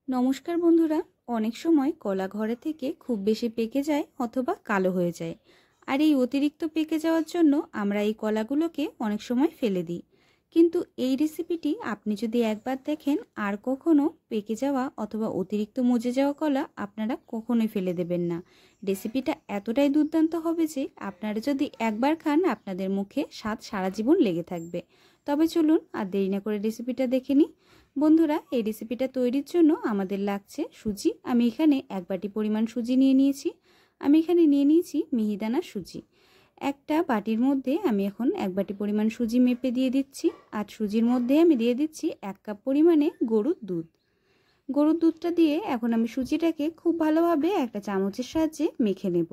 নমস্কার বন্ধুরা। অনেক সময় কলা ঘরে থেকে খুব বেশি পেকে যায় অথবা কালো হয়ে যায়। আর এই অতিরিক্ত পেকে যাওয়ার জন্য আমরা এই কলাগুলোকে অনেক সময় ফেলে দিই। কিন্তু এই রেসিপিটি আপনি যদি একবার দেখেন, আর কখনো পেকে যাওয়া অথবা অতিরিক্ত মজে যাওয়া কলা আপনারা কখনোই ফেলে দেবেন না। রেসিপিটা এতটাই দুর্দান্ত হবে যে আপনারা যদি একবার খান আপনাদের মুখে স্বাদ সারা জীবন লেগে থাকবে। তবে চলুন আর দেরি না করে রেসিপিটা দেখে নিই। বন্ধুরা, এই রেসিপিটা তৈরির জন্য আমাদের লাগছে সুজি। আমি এখানে 1 বাটি পরিমাণ সুজি নিয়ে নিয়েছি। আমি এখানে নিয়ে নিয়েছি মিহিদানা সুজি। একটা বাটির মধ্যে আমি এখন 1 বাটি পরিমাণ সুজি মেপে দিয়ে দিচ্ছি। আর সুজির মধ্যে আমি দিয়ে দিচ্ছি 1 কাপ পরিমাণে গরুর দুধ। গরুর দুধটা দিয়ে এখন আমি সুজিটাকে খুব ভালোভাবে একটা চামচের সাহায্যে মেখে নেব।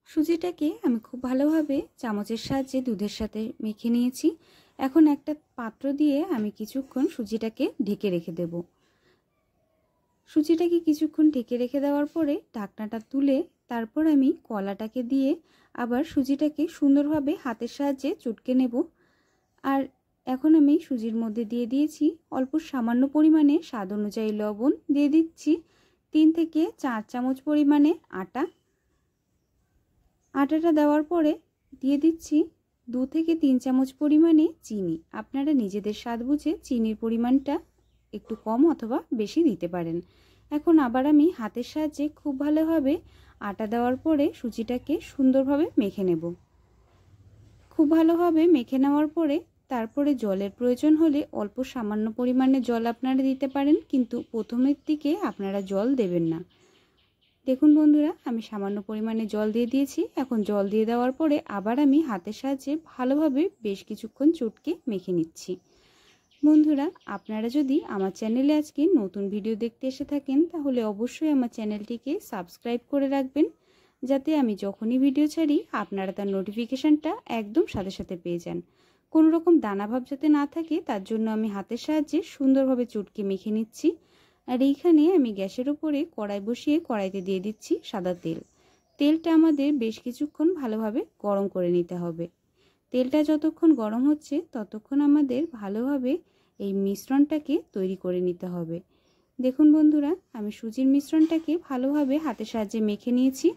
সুজিটাকে আমি খুব ভালোভাবে চামচের সাহায্যে দুধের সাথে মেখে নিয়েছি। এখন একটা পাত্র দিয়ে আমি কিছুক্ষণ সুজিটাকে ঢেকে রেখে দেব। সুজিটাকে কিছুক্ষণ ঢেকে রেখে দেওয়ার পরে ঢাকনাটা তুলে তারপর আমি কলাটাকে দিয়ে আবার সুজিটাকে সুন্দরভাবে হাতের সাহায্যে চটকে নেব। আর এখন আমি সুজির মধ্যে দিয়ে দিয়েছি অল্প সামান্য পরিমাণে স্বাদ অনুযায়ী লবণ, দিয়ে দিচ্ছি 3 থেকে 4 চামচ পরিমাণে আটা। আটাটা দেওয়ার পরে দিয়ে দিচ্ছি 2 থেকে 3 চামচ পরিমাণে চিনি। আপনারা নিজেদের স্বাদ বুঝে চিনির পরিমাণটা একটু কম অথবা বেশি দিতে পারেন। এখন আবার আমি হাতের সাহায্যে খুব ভালোভাবে আটা দেওয়ার পরে সুজিটাকে সুন্দরভাবে মেখে নেব। খুব ভালোভাবে মেখে নেওয়ার পরে তারপরে জলের প্রয়োজন হলে অল্প সামান্য পরিমাণে জল আপনারা দিতে পারেন, কিন্তু প্রথমের দিকে আপনারা জল দেবেন না। দেখুন বন্ধুরা, আমি সামান্য পরিমাণে জল দিয়ে দিয়েছি। এখন জল দিয়ে দেওয়ার পরে আবার আমি হাতের সাহায্যে ভালোভাবে বেশ কিছুক্ষণ চটকে মেখে নিচ্ছি। বন্ধুরা, আপনারা যদি আমার চ্যানেলে আজকে নতুন ভিডিও দেখতে এসে থাকেন তাহলে অবশ্যই আমার চ্যানেলটিকে সাবস্ক্রাইব করে রাখবেন, যাতে আমি যখনই ভিডিও ছাড়ি আপনারা তার নোটিফিকেশানটা একদম সাথে সাথে পেয়ে যান। কোনো রকম দানাভাব যাতে না থাকে তার জন্য আমি হাতের সাহায্যে সুন্দরভাবে চটকে মেখে নিচ্ছি। আর এইখানে আমি গ্যাসের উপরে কড়াই বসিয়ে কড়াইতে দিয়ে দিচ্ছি সাদা তেল। তেলটা আমাদের বেশ কিছুক্ষণ ভালোভাবে গরম করে নিতে হবে। তেলটা যতক্ষণ গরম হচ্ছে ততক্ষণ আমাদের ভালোভাবে এই মিশ্রণটাকে তৈরি করে নিতে হবে। দেখুন বন্ধুরা, আমি সুজির মিশ্রণটাকে ভালোভাবে হাতের সাহায্যে মেখে নিয়েছি।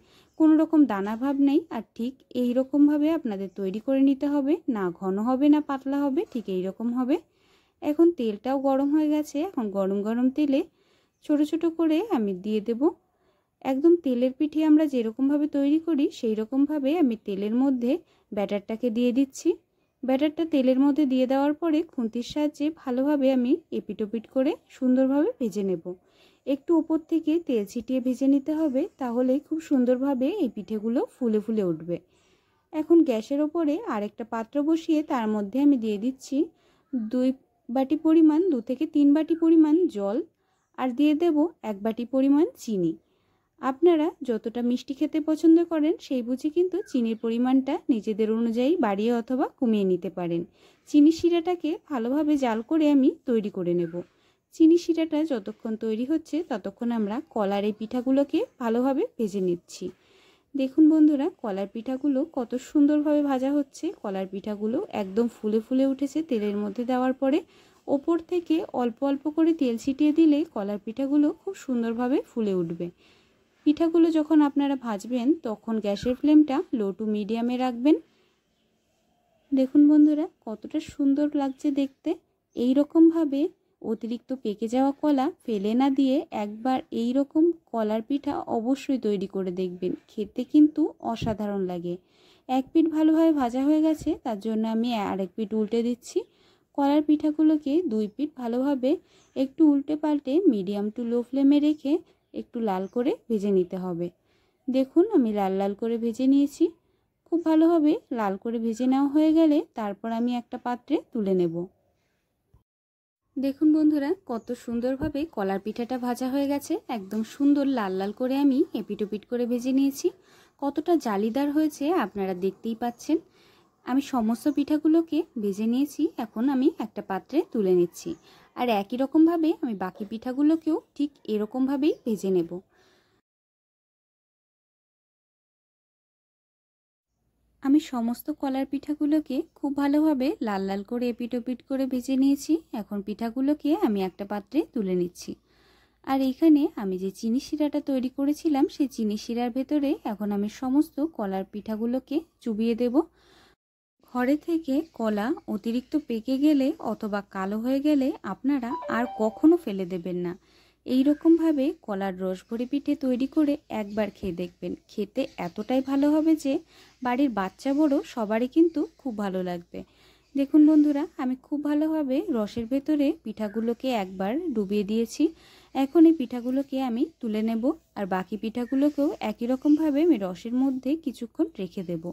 কোনো রকম দানা ভাব নেই। আর ঠিক এই রকমভাবে আপনাদের তৈরি করে নিতে হবে, না ঘন হবে না পাতলা হবে, ঠিক এই রকম হবে। এখন তেলটাও গরম হয়ে গেছে। এখন গরম গরম তেলে ছোট ছোট করে আমি দিয়ে দেব। একদম তেলের পিঠে আমরা যেরকমভাবে তৈরি করি সেই রকমভাবে আমি তেলের মধ্যে ব্যাটারটাকে দিয়ে দিচ্ছি। ব্যাটারটা তেলের মধ্যে দিয়ে দেওয়ার পরে খুন্তির সাহায্যে ভালোভাবে আমি এপিটোপিট করে সুন্দরভাবে ভেজে নেব। একটু উপর থেকে তেল ছিটিয়ে ভেজে নিতে হবে, তাহলেই খুব সুন্দরভাবে এই পিঠেগুলো ফুলে ফুলে উঠবে। এখন গ্যাসের ওপরে আরেকটা পাত্র বসিয়ে তার মধ্যে আমি দিয়ে দিচ্ছি 2 বাটি পরিমাণ 2 থেকে 3 বাটি পরিমাণ জল। আর দিয়ে দেব 1 বাটি পরিমাণ চিনি। আপনারা যতটা মিষ্টি খেতে পছন্দ করেন সেই বুঝে কিন্তু চিনির পরিমাণটা নিজেদের অনুযায়ী বাড়িয়ে অথবা কমিয়ে নিতে পারেন। চিনি শিরাটাকে ভালোভাবে জাল করে আমি তৈরি করে নেব। চিনি শিরাটা যতক্ষণ তৈরি হচ্ছে ততক্ষণ আমরা কলার এই পিঠাগুলোকে ভালোভাবে ভেজে নিচ্ছি। দেখুন বন্ধুরা, কলার পিঠাগুলো কত সুন্দরভাবে ভাজা হচ্ছে। কলার পিঠাগুলো একদম ফুলে ফুলে উঠেছে তেলের মধ্যে দেওয়ার পরে। ওপর থেকে অল্প অল্প করে তেল ছিটিয়ে দিলে কলার পিঠাগুলো খুব সুন্দরভাবে ফুলে উঠবে। পিঠাগুলো যখন আপনারা ভাজবেন তখন গ্যাসের ফ্লেমটা লো টু মিডিয়ামে রাখবেন। দেখুন বন্ধুরা, কতটা সুন্দর লাগছে দেখতে। এই রকমভাবে অতিরিক্ত পেকে যাওয়া কলা ফেলে না দিয়ে একবার এই রকম কলার পিঠা অবশ্যই তৈরি করে দেখবেন। খেতে কিন্তু অসাধারণ লাগে। এক পিঠ ভালোভাবে ভাজা হয়ে গেছে, তার জন্য আমি আরেক পিঠ উল্টে দিচ্ছি। কলার পিঠাগুলোকে 2 পিঠ ভালোভাবে একটু উল্টে পাল্টে মিডিয়াম টু লো ফ্লেমে রেখে একটু লাল করে ভেজে নিতে হবে। দেখুন, আমি লাল লাল করে ভেজে নিয়েছি। খুব ভালোভাবে লাল করে ভেজে নেওয়া হয়ে গেলে তারপর আমি একটা পাত্রে তুলে নেব। দেখুন বন্ধুরা, কত সুন্দরভাবে কলার পিঠাটা ভাজা হয়ে গেছে। একদম সুন্দর লাল লাল করে আমি এপিটোপিট করে ভেজে নিয়েছি। কতটা জালিদার হয়েছে আপনারা দেখতেই পাচ্ছেন। আমি সমস্ত পিঠাগুলোকে ভেজে নিয়েছি। এখন আমি একটা পাত্রে তুলে নিচ্ছি। আর একই রকমভাবে আমি বাকি পিঠাগুলোকেও ঠিক এরকমভাবেই ভেজে নেব। আমি সমস্ত কলার পিঠাগুলোকে খুব ভালোভাবে লাল লাল করে এপিটোপিট করে ভেজে নিয়েছি। এখন পিঠাগুলোকে আমি একটা পাত্রে তুলে নিচ্ছি। আর এখানে আমি যে চিনি শিরাটা তৈরি করেছিলাম সেই চিনি শিরার ভেতরে এখন আমি সমস্ত কলার পিঠাগুলোকে চুবিয়ে দেব। ঘরে থেকে কলা অতিরিক্ত পেকে গেলে অথবা কালো হয়ে গেলে আপনারা আর কখনো ফেলে দেবেন না। এই রকমভাবে কলার রসভরি পিঠে তৈরি করে একবার খেয়ে দেখবেন, খেতে এতটাই ভালো হবে যে বাড়ির বাচ্চা বড় সবারই কিন্তু খুব ভালো লাগবে। দেখুন বন্ধুরা, আমি খুব ভালোভাবে রসের ভেতরে পিঠাগুলোকে একবার ডুবিয়ে দিয়েছি। এখন এই পিঠাগুলোকে আমি তুলে নেব, আর বাকি পিঠাগুলোকেও একই রকমভাবে আমি রসের মধ্যে কিছুক্ষণ রেখে দেব।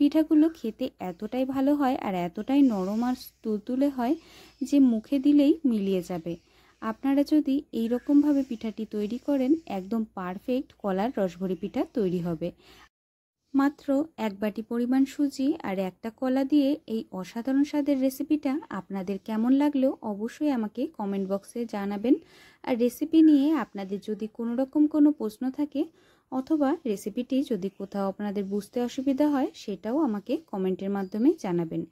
পিঠাগুলো খেতে এতটাই ভালো হয় আর এতটাই নরম আর তুলতুলে হয় যে মুখে দিলেই মিলিয়ে যাবে। আপনারা যদি এই রকমভাবে পিঠাটি তৈরি করেন, একদম পারফেক্ট কলার রসভরি পিঠা তৈরি হবে। মাত্র 1 বাটি পরিমাণ সুজি আর একটা কলা দিয়ে এই অসাধারণ স্বাদের রেসিপিটা আপনাদের কেমন লাগলো অবশ্যই আমাকে কমেন্ট বক্সে জানাবেন। আর রেসিপি নিয়ে আপনাদের যদি কোনো রকম কোনো প্রশ্ন থাকে অথবা রেসিপিটি যদি কোথাও আপনাদের বুঝতে অসুবিধা হয় সেটাও আমাকে কমেন্টের মাধ্যমে জানাবেন।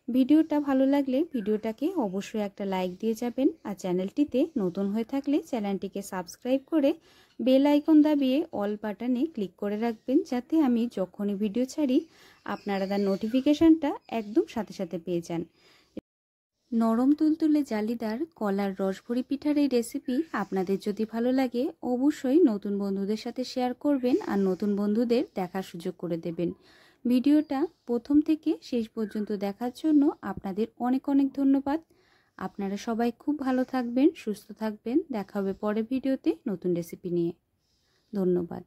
ভিডিওটা ভালো লাগলে ভিডিওটাকে অবশ্যই একটা লাইক দিয়ে যাবেন, আর চ্যানেলটিতে নতুন হয়ে থাকলে চ্যানেলটিকে সাবস্ক্রাইব করে বেল আইকন দাবিয়ে অল বাটনে ক্লিক করে রাখবেন, যাতে আমি যখনই ভিডিও ছাড়ি আপনারা তার নোটিফিকেশানটা একদম সাথে সাথে পেয়ে যান। নরম তুলতুলে জালিদার কলার রসভরি পিঠার এই রেসিপি আপনাদের যদি ভালো লাগে অবশ্যই নতুন বন্ধুদের সাথে শেয়ার করবেন আর নতুন বন্ধুদের দেখার সুযোগ করে দেবেন। ভিডিওটা প্রথম থেকে শেষ পর্যন্ত দেখার জন্য আপনাদের অনেক অনেক ধন্যবাদ। আপনারা সবাই খুব ভালো থাকবেন, সুস্থ থাকবেন। দেখা হবে পরের ভিডিওতে নতুন রেসিপি নিয়ে। ধন্যবাদ।